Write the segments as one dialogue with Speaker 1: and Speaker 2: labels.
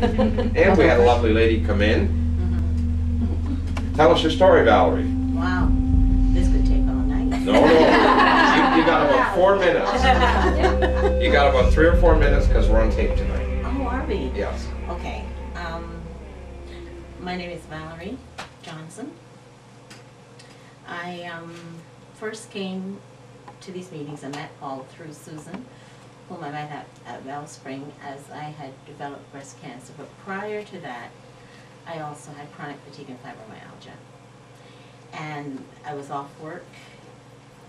Speaker 1: And we had a lovely lady come in. Tell us your story, Valerie.
Speaker 2: Wow, this could take all night.
Speaker 1: No, no. You got about 4 minutes. You got about 3 or 4 minutes because we're on tape tonight.
Speaker 2: Oh, are we?
Speaker 1: Yes.
Speaker 2: Okay. My name is Valerie Johnson. I first came to these meetings. I met Paul through Susan, whom I met at Wellspring, as I had developed breast cancer. But prior to that, I also had chronic fatigue and fibromyalgia. And I was off work,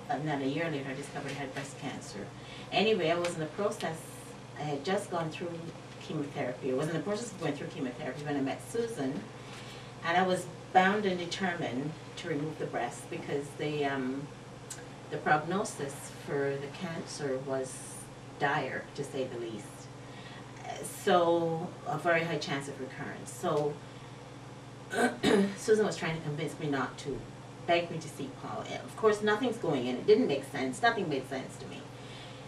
Speaker 2: and then a year later I discovered I had breast cancer. Anyway, I was in the process, I had just gone through chemotherapy. I was in the process of going through chemotherapy when I met Susan, and I was bound and determined to remove the breast because the prognosis for the cancer was dire, to say the least. So, a very high chance of recurrence. So, Susan was trying to convince me not to, beg me to see Paul. Of course, nothing's going in. It didn't make sense. Nothing made sense to me.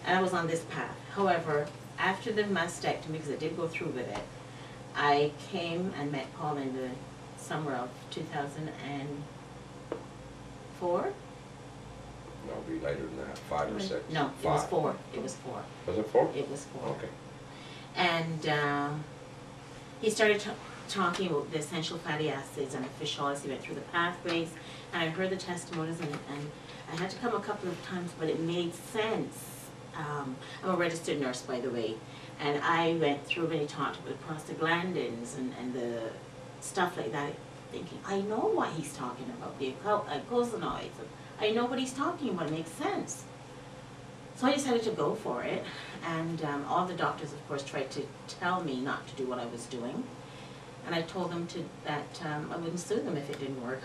Speaker 2: And I was on this path. However, after the mastectomy, because I did go through with it, I came and met Paul in the summer of 2004.
Speaker 1: No, it'll be later than that. 5 or 6.
Speaker 2: No, it was 4. It was 4.
Speaker 1: Was it 4?
Speaker 2: It was 4.
Speaker 1: Okay.
Speaker 2: And he started talking about the essential fatty acids and the fish oils. He went through the pathways, and I heard the testimonies, and I had to come a couple of times, but it made sense. I'm a registered nurse, by the way, and I went through when he talked about prostaglandins and the stuff like that, thinking, I know what he's talking about, the icosanoids. I know what he's talking about, it makes sense. So I decided to go for it, and all the doctors, of course, tried to tell me not to do what I was doing. And I told them that I wouldn't sue them if it didn't work.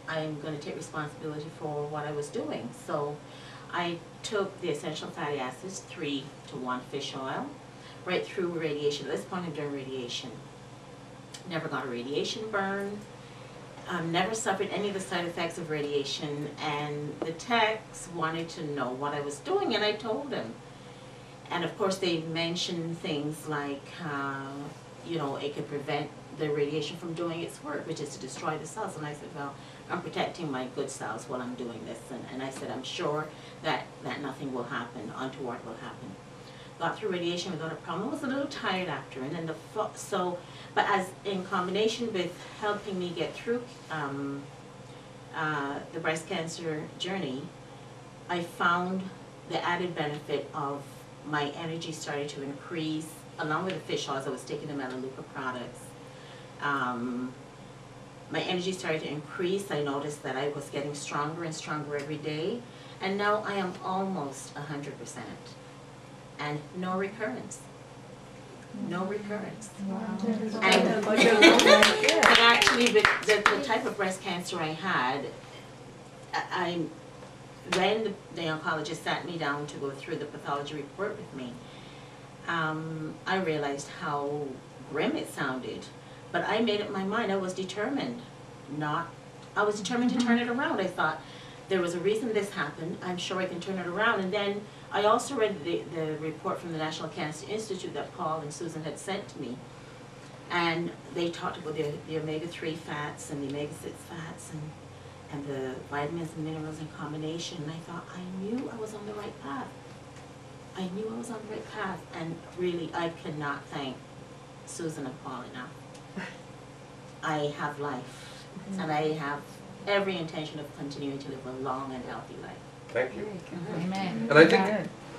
Speaker 2: I'm going to take responsibility for what I was doing. So I took the essential fatty acids, 3-to-1 fish oil, right through radiation. At this point I'm doing radiation. Never got a radiation burn. Never suffered any of the side effects of radiation. And the techs wanted to know what I was doing, and I told them. And of course they mentioned things like, you know, it could prevent the radiation from doing its work, which is to destroy the cells. And I said, well, I'm protecting my good cells while I'm doing this. And I said, I'm sure that nothing will happen, untoward will happen. Got through radiation without a problem. I was a little tired after, and then but as in combination with helping me get through the breast cancer journey, I found the added benefit of my energy started to increase, along with the fish oils. I was taking the Melaleuca products. My energy started to increase. I noticed that I was getting stronger and stronger every day, and now I am almost 100%, and no recurrence. No recurrence. Wow. And actually, the type of breast cancer I had, when the oncologist sat me down to go through the pathology report with me, I realized how grim it sounded. But I made up my mind. I was determined to turn it around. I thought, there was a reason this happened. I'm sure I can turn it around. And then I also read the report from the National Cancer Institute that Paul and Susan had sent to me. And they talked about the omega-3 fats and the omega-6 fats and the vitamins and minerals in combination. And I thought, I knew I was on the right path. I knew I was on the right path. And really, I cannot thank Susan and Paul enough. I have life, and I have every intention of continuing to live a long and healthy life.
Speaker 1: Thank you.
Speaker 3: Amen.
Speaker 1: And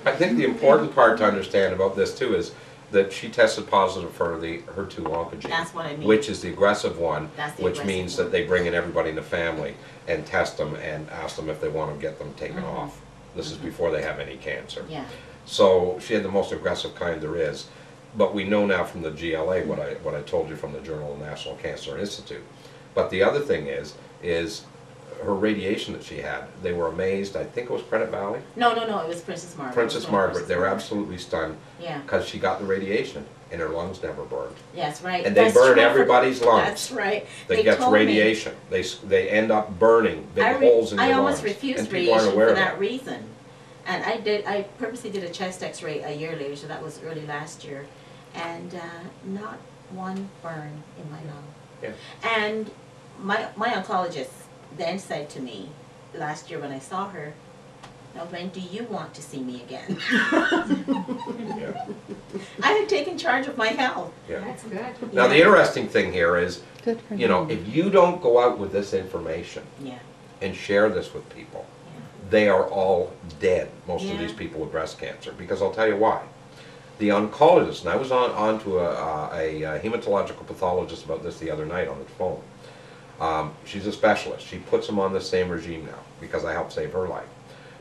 Speaker 1: I think the important part to understand about this too is that she tested positive for the HER2 oncogene.
Speaker 2: That's what I mean.
Speaker 1: Which is the aggressive one,
Speaker 2: which
Speaker 1: means that they bring in everybody in the family and test them and ask them if they want to get them taken off. This is before they have any cancer.
Speaker 2: Yeah.
Speaker 1: So she had the most aggressive kind there is. But we know now from the GLA what I told you from the Journal of the National Cancer Institute. But the other thing is her radiation that she had. They were amazed. I think it was Credit Valley.
Speaker 2: No, it was Princess Margaret.
Speaker 1: Princess Margaret. They were absolutely stunned.
Speaker 2: Yeah.
Speaker 1: Because she got the radiation and her lungs never burned.
Speaker 2: Yes, right.
Speaker 1: And they burn everybody's lungs.
Speaker 2: That's right.
Speaker 1: That gets radiation. They end up burning big holes in your lungs.
Speaker 2: I almost refused radiation for that reason. And I purposely did a chest x-ray a year later, so that was early last year. And not one burn in my lung.
Speaker 1: Yeah.
Speaker 2: And my oncologist then said to me last year when I saw her, "Now when do you want to see me again?"
Speaker 1: Yeah.
Speaker 2: I had taken charge of my health.
Speaker 1: Yeah.
Speaker 3: That's good.
Speaker 1: Now the interesting thing here is,
Speaker 4: Good for
Speaker 1: you know,
Speaker 4: him.
Speaker 1: if you don't go out with this information
Speaker 2: Yeah,
Speaker 1: and share this with people,
Speaker 2: yeah.
Speaker 1: they are all dead, most
Speaker 2: Yeah.
Speaker 1: of these people with breast cancer, because I'll tell you why. The oncologist, and I was on to a hematological pathologist about this the other night on the phone. She's a specialist. She puts them on the same regime now, because I helped save her life.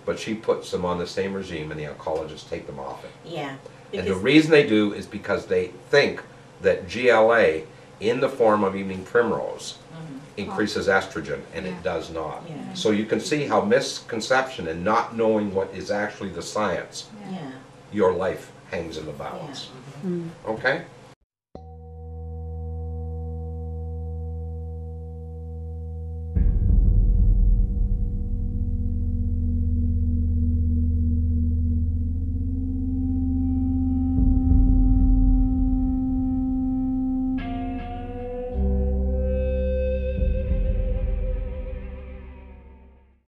Speaker 1: But she puts them on the same regime, and the oncologists take them off it.
Speaker 2: Yeah.
Speaker 1: And the
Speaker 2: Because,
Speaker 1: reason they do is because they think that GLA, in the form of evening primrose, increases estrogen, and
Speaker 3: Yeah.
Speaker 1: it does not.
Speaker 2: yeah,
Speaker 1: So you can see how misconception and not knowing what is actually the science,
Speaker 2: yeah,
Speaker 1: your life hangs in the balance.
Speaker 2: yeah.
Speaker 4: Mm.
Speaker 1: Okay?